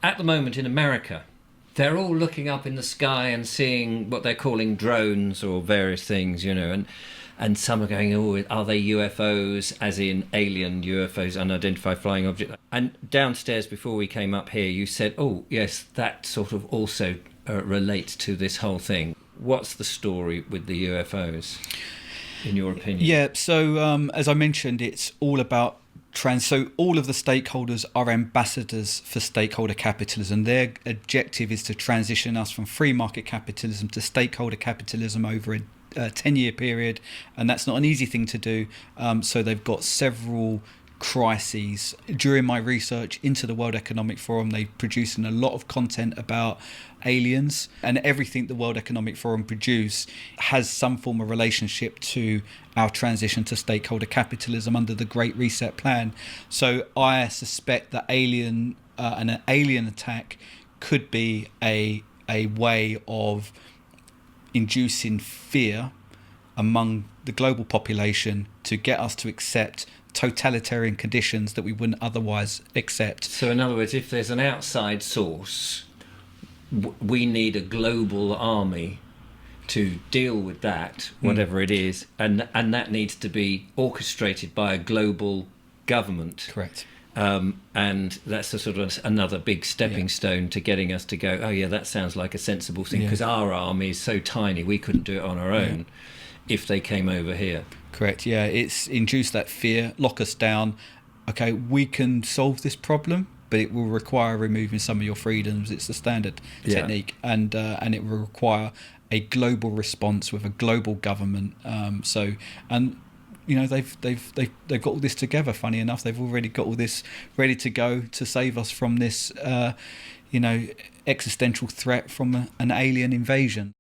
at the moment in America, they're all looking up in the sky and seeing what they're calling drones or various things, and some are going, oh, are they UFOs, as in alien UFOs, unidentified flying object? And downstairs before we came up here, you said, oh, yes, that sort of also relates to this whole thing. What's the story with the UFOs, in your opinion? Yeah, so as I mentioned, it's all about so all of the stakeholders are ambassadors for stakeholder capitalism. Their objective is to transition us from free market capitalism to stakeholder capitalism over a 10-year period, and that's not an easy thing to do. So they've got several crises. During my research into the World Economic Forum, they produced a lot of content about aliens, and everything the World Economic Forum produce has some form of relationship to our transition to stakeholder capitalism under the Great Reset Plan. So I suspect that an alien attack could be a way of inducing fear among the global population to get us to accept totalitarian conditions that we wouldn't otherwise accept. So in other words, if there's an outside source, we need a global army to deal with that, whatever it is, and that needs to be orchestrated by a global government. Correct. And that's a sort of another big stepping stone to getting us to go, oh yeah, that sounds like a sensible thing, because our army is so tiny we couldn't do it on our own if they came over here. Correct, yeah. It's induced that fear, lock us down. Okay, we can solve this problem, but it will require removing some of your freedoms. It's the standard technique, and it will require a global response with a global government. They've got all this together. Funny enough, they've already got all this ready to go to save us from this, existential threat from an alien invasion.